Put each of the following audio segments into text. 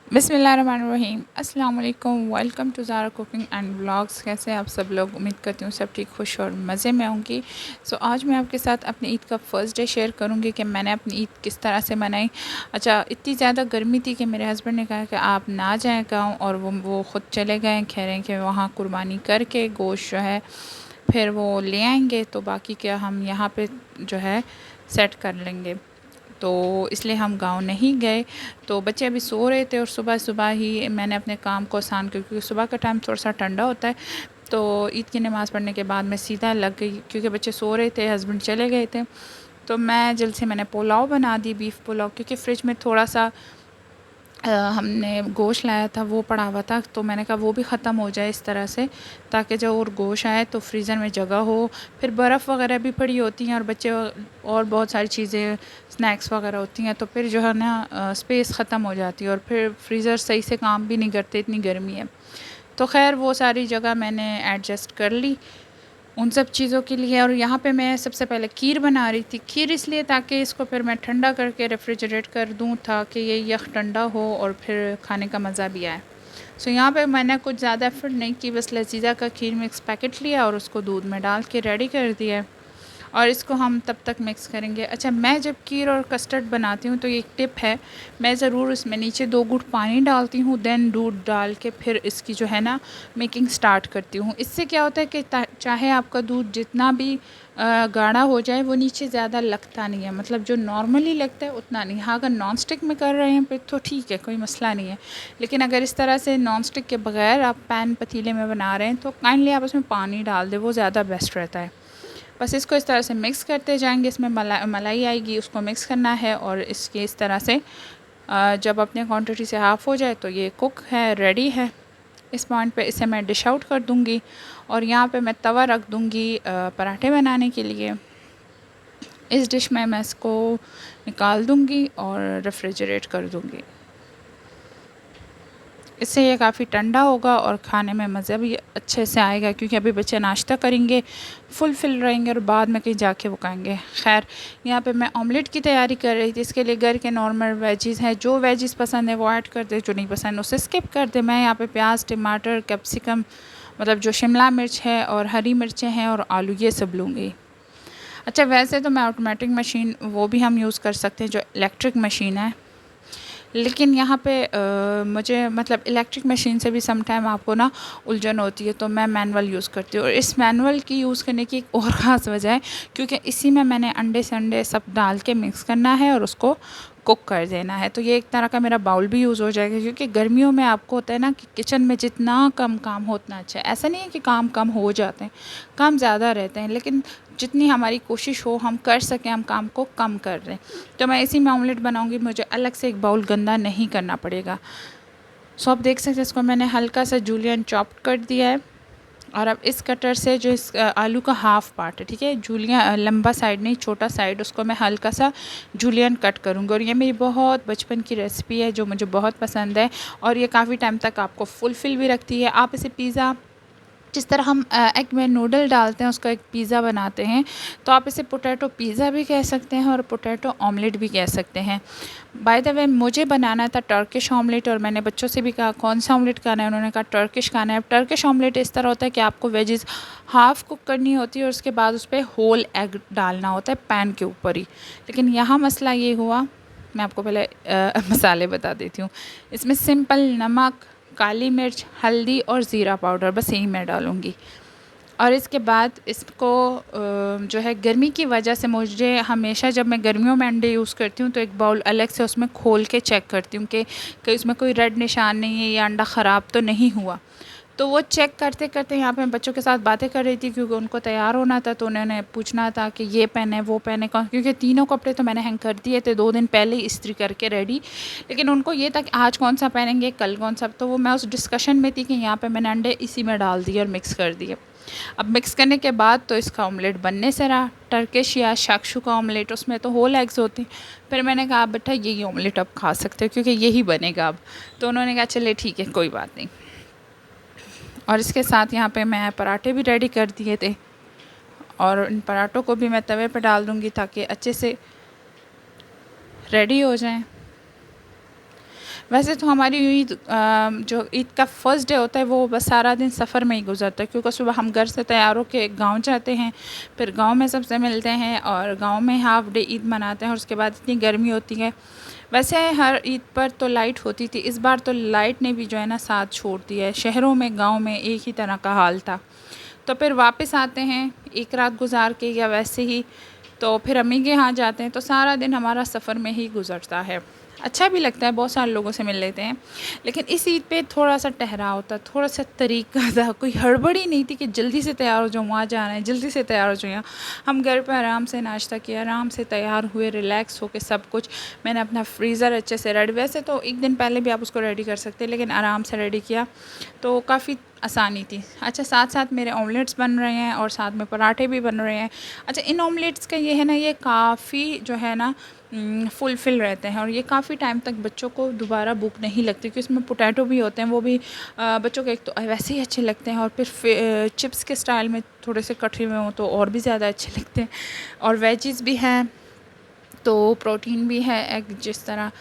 बिस्मिल्लाहिर्रहमानिर्रहीम अस्सलाम वालेकुम। Welcome to Zara cooking and vlogs. कैसे हैं आप सब लोग? उम्मीद करती हूँ सब ठीक, खुश और मज़े में होंगी। आज मैं आपके साथ अपनी ईद का फ़र्स्ट डे शेयर करूँगी कि मैंने अपनी ईद किस तरह से मनाई। अच्छा, इतनी ज़्यादा गर्मी थी कि मेरे हस्बैंड ने कहा कि आप ना जाएँ गाँव, और वो ख़ुद चले गए। कह रहे हैं कि वहाँ कुर्बानी करके गोश्त जो है फिर वो ले आएँगे, तो बाकी क्या हम यहाँ पर जो है सेट कर लेंगे। तो इसलिए हम गाँव नहीं गए। तो बच्चे अभी सो रहे थे और सुबह सुबह ही मैंने अपने काम को आसान किया, क्योंकि सुबह का टाइम थोड़ा सा ठंडा होता है। तो ईद की नमाज़ पढ़ने के बाद मैं सीधा लग गई, क्योंकि बच्चे सो रहे थे, हस्बैंड चले गए थे। तो मैं जल्द से मैंने पुलाव बना दी, बीफ पुलाव, क्योंकि फ़्रिज में थोड़ा सा हमने गोश्त लाया था, वो पड़ा हुआ था। तो मैंने कहा वो भी ख़त्म हो जाए इस तरह से, ताकि जब और गोश्त आए तो फ्रीज़र में जगह हो। फिर बर्फ़ वगैरह भी पड़ी होती हैं और बच्चे और बहुत सारी चीज़ें स्नैक्स वगैरह होती हैं, तो फिर जो है ना स्पेस ख़त्म हो जाती है और फिर फ्रीज़र सही से काम भी नहीं करते, इतनी गर्मी है। तो ख़ैर वो सारी जगह मैंने एडजस्ट कर ली उन सब चीज़ों के लिए। और यहाँ पे मैं सबसे पहले खीर बना रही थी। खीर इसलिए ताकि इसको फिर मैं ठंडा करके रेफ्रिजरेट कर दूँ, ताकि ये यख ठंडा हो और फिर खाने का मज़ा भी आए। यहाँ पे मैंने कुछ ज़्यादा एफ़र्ट नहीं की, बस लजीज़ा का खीर मिक्स पैकेट लिया और उसको दूध में डाल के रेडी कर दिया, और इसको हम तब तक मिक्स करेंगे। अच्छा, मैं जब खीर और कस्टर्ड बनाती हूँ तो ये एक टिप है, मैं ज़रूर इसमें नीचे 2 घूँट पानी डालती हूँ, देन दूध डाल के फिर इसकी जो है ना मेकिंग स्टार्ट करती हूँ। इससे क्या होता है कि चाहे आपका दूध जितना भी गाढ़ा हो जाए, वो नीचे ज़्यादा लगता नहीं है, मतलब जो नॉर्मली लगता है उतना नहीं। हाँ, अगर नॉन स्टिक में कर रहे हैं फिर तो ठीक है, कोई मसला नहीं है। लेकिन अगर इस तरह से नॉन स्टिक के बग़ैर आप पैन पतीले में बना रहे हैं, तो काइंडली आप उसमें पानी डाल दें, वो ज़्यादा बेस्ट रहता है। बस इसको इस तरह से मिक्स करते जाएंगे। इसमें मलाई आएगी, उसको मिक्स करना है, और इसके इस तरह से जब अपने क्वांटिटी से हाफ़ हो जाए तो ये कुक है, रेडी है। इस पॉइंट पे इसे मैं डिश आउट कर दूँगी, और यहाँ पे मैं तवा रख दूँगी पराठे बनाने के लिए। इस डिश में मैं इसको निकाल दूँगी और रेफ्रिजरेट कर दूँगी। इससे ये काफ़ी ठंडा होगा और खाने में मज़ा भी अच्छे से आएगा, क्योंकि अभी बच्चे नाश्ता करेंगे, फुल फिल रहेंगे और बाद में कहीं जाके वो खाएँगे। ख़ैर, यहाँ पे मैं ऑमलेट की तैयारी कर रही थी। इसके लिए घर के नॉर्मल वेजीज़ हैं, जो वेजीज़ पसंद है वो ऐड कर दे, जो नहीं पसंद उसे स्किप कर दे। मैं यहाँ पे प्याज, टमाटर, कैप्सिकम, मतलब जो शिमला मिर्च है और हरी मिर्चें हैं और आलू, ये सब लूँगी। अच्छा, वैसे तो मैं ऑटोमेटिक मशीन वो भी हम यूज़ कर सकते हैं, जो इलेक्ट्रिक मशीन है, लेकिन यहाँ पे मुझे मतलब इलेक्ट्रिक मशीन से भी सम टाइम आपको ना उलझन होती है, तो मैं मैनुअल यूज़ करती हूँ। और इस मैनुअल की यूज़ करने की एक और ख़ास वजह है, क्योंकि इसी में मैंने अंडे संडे सब डाल के मिक्स करना है और उसको कुक कर देना है। तो ये एक तरह का मेरा बाउल भी यूज़ हो जाएगा, क्योंकि गर्मियों में आपको होता है ना कि किचन में जितना कम काम हो उतना अच्छा है। ऐसा नहीं है कि काम कम हो जाते हैं, काम ज़्यादा रहते हैं, लेकिन जितनी हमारी कोशिश हो हम कर सकें, हम काम को कम कर रहे हैं। तो मैं इसी में ऑमलेट बनाऊँगी, मुझे अलग से एक बाउल गंदा नहीं करना पड़ेगा। आप देख सकते हैं, इसको मैंने हल्का सा जूलियन चॉप्ड कर दिया है, और अब इस कटर से जो इस आलू का हाफ़ पार्ट है, ठीक है, जूलियन लंबा साइड नहीं, छोटा साइड, उसको मैं हल्का सा जूलियन कट करूँगी। और ये मेरी बहुत बचपन की रेसिपी है, जो मुझे बहुत पसंद है, और ये काफ़ी टाइम तक आपको फुलफ़िल भी रखती है। आप इसे पिज़्ज़ा, जिस तरह हम एग में नूडल डालते हैं उसका एक पिज़्ज़ा बनाते हैं, तो आप इसे पोटैटो पिज़्ज़ा भी कह सकते हैं और पोटैटो ऑमलेट भी कह सकते हैं। बाय द वे, मुझे बनाना था टर्किश ऑमलेट, और मैंने बच्चों से भी कहा कौन सा ऑमलेट खाना है, उन्होंने कहा टर्किश खाना है। अब टर्किश ऑमलेट इस तरह होता है कि आपको वेजिज़ हाफ़ कुक करनी होती है और उसके बाद उस पर होल एग डालना होता है पैन के ऊपर ही। लेकिन यहाँ मसला ये हुआ, मैं आपको पहले मसाले बता देती हूँ। इसमें सिंपल नमक, काली मिर्च, हल्दी और ज़ीरा पाउडर, बस यही मैं डालूँगी। और इसके बाद इसको जो है, गर्मी की वजह से मुझे हमेशा जब मैं गर्मियों में अंडे यूज़ करती हूँ तो एक बाउल अलग से उसमें खोल के चेक करती हूँ कि कहीं उसमें कोई रेड निशान नहीं है या अंडा ख़राब तो नहीं हुआ। तो वो चेक करते करते यहाँ पे मैं बच्चों के साथ बातें कर रही थी, क्योंकि उनको तैयार होना था, तो उन्होंने पूछना था कि ये पहने वो पहने, क्योंकि तीनों कपड़े तो मैंने हैंग कर दिए थे 2 दिन पहले ही इस्त्री करके रेडी। लेकिन उनको ये था कि आज कौन सा पहनेंगे, कल कौन सा। तो वो मैं उस डिस्कशन में थी कि यहाँ पे मैंने अंडे इसी में डाल दिए और मिक्स कर दिए। अब मिक्स करने के बाद तो इसका ऑमलेट बनने से रहा, टर्किश या शाक्षू ऑमलेट, उसमें तो होल एग्स होते हैं। फिर मैंने कहा बेटा यही ऑमलेट आप खा सकते हो, क्योंकि यही बनेगा अब। तो उन्होंने कहा चलिए ठीक है, कोई बात नहीं। और इसके साथ यहाँ पे मैं पराठे भी रेडी कर दिए थे, और इन पराठों को भी मैं तवे पे डाल दूँगी ताकि अच्छे से रेडी हो जाएं। वैसे तो हमारी ईद जो ईद का फर्स्ट डे होता है वो बस सारा दिन सफ़र में ही गुजरता है, क्योंकि सुबह हम घर से तैयार होकर गाँव जाते हैं, फिर गाँव में सबसे मिलते हैं और गाँव में हाफ़ डे ईद मनाते हैं और उसके बाद इतनी गर्मी होती है। वैसे हर ईद पर तो लाइट होती थी, इस बार तो लाइट ने भी जो है ना साथ छोड़ दिया है। शहरों में गाँव में एक ही तरह का हाल था। तो फिर वापस आते हैं एक रात गुजार के या वैसे ही, तो फिर अम्मी के यहाँ जाते हैं, तो सारा दिन हमारा सफ़र में ही गुजरता है। अच्छा भी लगता है, बहुत सारे लोगों से मिल लेते हैं। लेकिन इस ईद पे थोड़ा सा ठहराव था, थोड़ा सा तरीका था, कोई हड़बड़ी नहीं थी कि जल्दी से तैयार हो जाओ वहाँ जाना है, जल्दी से तैयार हो जाओ यहाँ। हम घर पर आराम से नाश्ता किया, आराम से तैयार हुए, रिलैक्स होके सब कुछ। मैंने अपना फ्रीज़र अच्छे से रेडी, वैसे तो एक दिन पहले भी आप उसको रेडी कर सकते हैं, लेकिन आराम से रेडी किया तो काफ़ी आसानी थी। अच्छा, साथ साथ मेरे ऑमलेट्स बन रहे हैं और साथ में पराठे भी बन रहे हैं। अच्छा, इन ऑमलेट्स का ये है ना, ये काफ़ी जो है ना फुलफ़िल रहते हैं और ये काफ़ी टाइम तक बच्चों को दोबारा भूख नहीं लगती, क्योंकि इसमें पोटैटो भी होते हैं, वो भी बच्चों को एक तो वैसे ही अच्छे लगते हैं और फिर चिप्स के स्टाइल में थोड़े से कटे हुए हों तो और भी ज़्यादा अच्छे लगते हैं। और वेजिज़ भी हैं तो प्रोटीन भी है एग जिस तरह,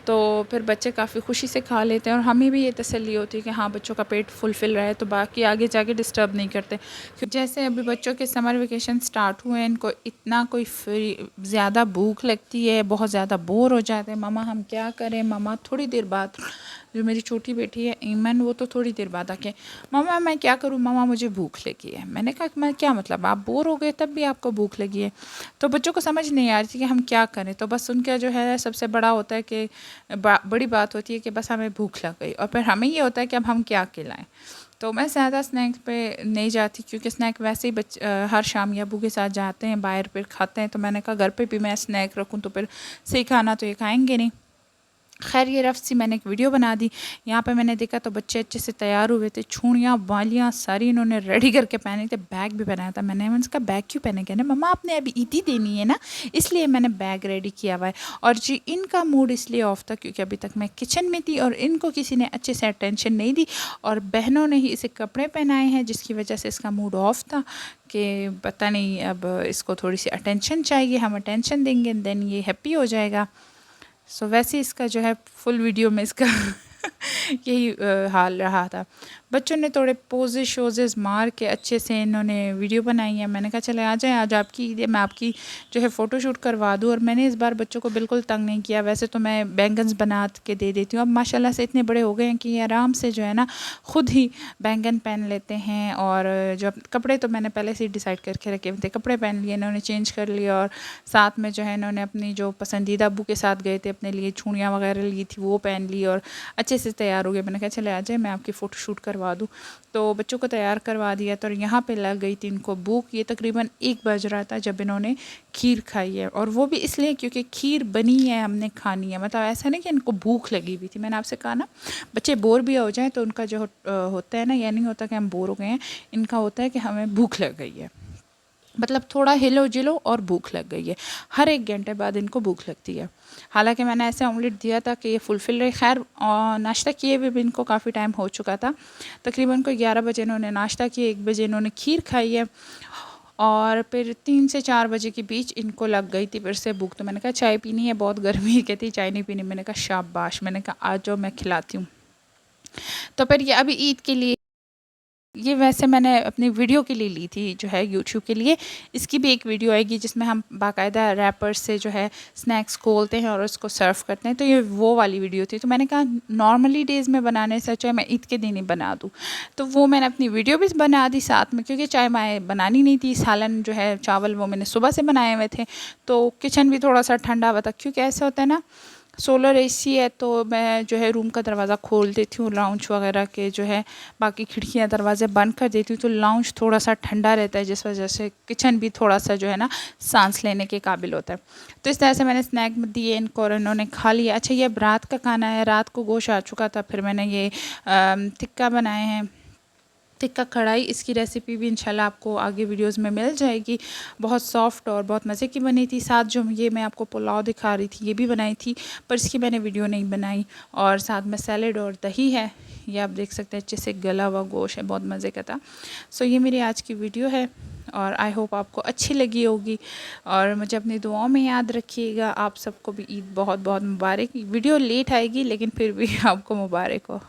तो फिर बच्चे काफ़ी खुशी से खा लेते हैं और हमें भी ये तसल्ली होती है कि हाँ, बच्चों का पेट फुलफ़िल रहा है, तो बाकी आगे जाके डिस्टर्ब नहीं करते। जैसे अभी बच्चों के समर वेकेशन स्टार्ट हुए हैं, इनको इतना कोई ज़्यादा भूख लगती है, बहुत ज़्यादा बोर हो जाते हैं, मम्मा हम क्या करें, मम्मा थोड़ी देर बाद। जो मेरी छोटी बेटी है ईमन, वो तो थोड़ी देर बाद आके मम्मा मैं क्या करूँ, मम्मा मुझे भूख लगी है। मैंने कहा मैं क्या मतलब, आप बोर हो गए तब भी आपको भूख लगी है। तो बच्चों को समझ नहीं आ रही थी कि हम क्या करें, तो बस उनका जो है सबसे बड़ा होता है कि बड़ी बात होती है कि बस हमें भूख लग गई, और फिर हमें ये होता है कि अब हम क्या खिलाएं। तो मैं ज़्यादा स्नैक्स पे नहीं जाती, क्योंकि स्नैक वैसे ही हर शाम या अबू के साथ जाते हैं बाहर, फिर खाते हैं, तो मैंने कहा घर पे भी मैं स्नैक रखूं तो फिर सही खाना तो ये खाएंगे नहीं। खैर, ये रफ सी मैंने एक वीडियो बना दी। यहाँ पे मैंने देखा तो बच्चे अच्छे से तैयार हुए थे, चूड़ियाँ बालियाँ सारी इन्होंने रेडी करके पहने थे, बैग भी पहनाया था। मैंने उसका बैग क्यों पहने, कहने मम्मा आपने अभी ईदी देनी है ना, इसलिए मैंने बैग रेडी किया हुआ है। और जी, इनका मूड इसलिए ऑफ था क्योंकि अभी तक मैं किचन में थी और इनको किसी ने अच्छे से अटेंशन नहीं दी, और बहनों ने ही इसे कपड़े पहनाए हैं, जिसकी वजह से इसका मूड ऑफ था कि पता नहीं अब इसको थोड़ी सी अटेंशन चाहिए, हम अटेंशन देंगे देन ये हैप्पी हो जाएगा। सो वैसे इसका जो है फुल वीडियो में इसका यही हाल रहा था। बच्चों ने थोड़े पोजेज शोजेज मार के अच्छे से इन्होंने वीडियो बनाई है। मैंने कहा चले आ जाए, आज आपकी ईद है, मैं आपकी जो है फ़ोटोशूट करवा दूँ। और मैंने इस बार बच्चों को बिल्कुल तंग नहीं किया। वैसे तो मैं बैंगन्स बना के दे देती हूँ, अब माशाल्लाह से इतने बड़े हो गए हैं कि ये आराम से जो है ना ख़ुद ही बैंगन पहन लेते हैं। और जो कपड़े तो मैंने पहले से ही डिसाइड करके रखे हुए थे, कपड़े पहन लिए इन्होंने, चेंज कर लिया। और साथ में जो है इन्होंने अपनी जो पसंदीदा अब्बू के साथ गए थे अपने लिए चूड़ियाँ वगैरह ली थी वो पहन ली और अच्छे से तैयार हो गए। मैंने कहा चले आ जाए, मैं आपकी फ़ोटोशूट करवा दूँ। तो बच्चों को तैयार करवा दिया। तो यहाँ पे लग गई थी इनको भूख। ये तकरीबन 1 बज रहा था जब इन्होंने खीर खाई है, और वो भी इसलिए क्योंकि खीर बनी है, हमने खानी है। मतलब ऐसा नहीं कि इनको भूख लगी हुई थी। मैंने आपसे कहा ना, बच्चे बोर भी हो जाएं तो उनका जो होता है ना, यह नहीं होता कि हम बोर हो गए हैं, इनका होता है कि हमें भूख लग गई है। मतलब थोड़ा हिलो जिलो और भूख लग गई है। हर 1 घंटे बाद इनको भूख लगती है। हालांकि मैंने ऐसे ऑमलेट दिया था कि ये फुलफ़िल रहे। खैर, नाश्ता किए हुए भी इनको काफ़ी टाइम हो चुका था। तकरीबन को 11 बजे इन्होंने नाश्ता किया, 1 बजे इन्होंने खीर खाई है, और फिर 3 से 4 बजे के बीच इनको लग गई थी फिर से भूख। तो मैंने कहा चाय पीनी है, बहुत गर्मी है। कहती चाय नहीं पीनी। मैंने कहा शाबाश। मैंने कहा आ जाओ, मैं खिलाती हूँ। तो फिर ये अभी ईद के लिए, ये वैसे मैंने अपनी वीडियो के लिए ली थी जो है यूट्यूब के लिए। इसकी भी एक वीडियो आएगी जिसमें हम बाकायदा रैपर से जो है स्नैक्स खोलते हैं और उसको सर्व करते हैं। तो ये वो वाली वीडियो थी। तो मैंने कहा नॉर्मली डेज़ में बनाने से अच्छा मैं ईद के दिन ही बना दूँ। तो वो मैंने अपनी वीडियो भी बना दी साथ में, क्योंकि चाय मैं बनानी नहीं थी। सालन जो है चावल वो मैंने सुबह से बनाए हुए थे, तो किचन भी थोड़ा सा ठंडा हुआ था। क्योंकि ऐसा होता है ना, सोलर एसी है तो मैं जो है रूम का दरवाज़ा खोल देती हूँ, लाउंज वगैरह के जो है बाकी खिड़कियाँ दरवाजे बंद कर देती हूँ, तो लाउंज थोड़ा सा ठंडा रहता है, जिस वजह से किचन भी थोड़ा सा जो है ना सांस लेने के काबिल होता है। तो इस तरह से मैंने स्नैक दिए इनको और इन्होंने खा लिया। अच्छा, ये अब रात का खाना है। रात को गोश्त आ चुका था, फिर मैंने ये टिक्का बनाए हैं, टिक्का कढ़ाई। इसकी रेसिपी भी इंशाल्लाह आपको आगे वीडियोस में मिल जाएगी। बहुत सॉफ्ट और बहुत मज़े की बनी थी। साथ जो ये मैं आपको पुलाव दिखा रही थी, ये भी बनाई थी, पर इसकी मैंने वीडियो नहीं बनाई। और साथ में सैलेड और दही है, ये आप देख सकते हैं। अच्छे से गला हुआ गोश्त है, बहुत मज़े का था। सो ये मेरी आज की वीडियो है, और आई होप आपको अच्छी लगी होगी और मुझे अपनी दुआओं में याद रखिएगा। आप सबको भी ईद बहुत बहुत मुबारक। वीडियो लेट आएगी लेकिन फिर भी आपको मुबारक हो।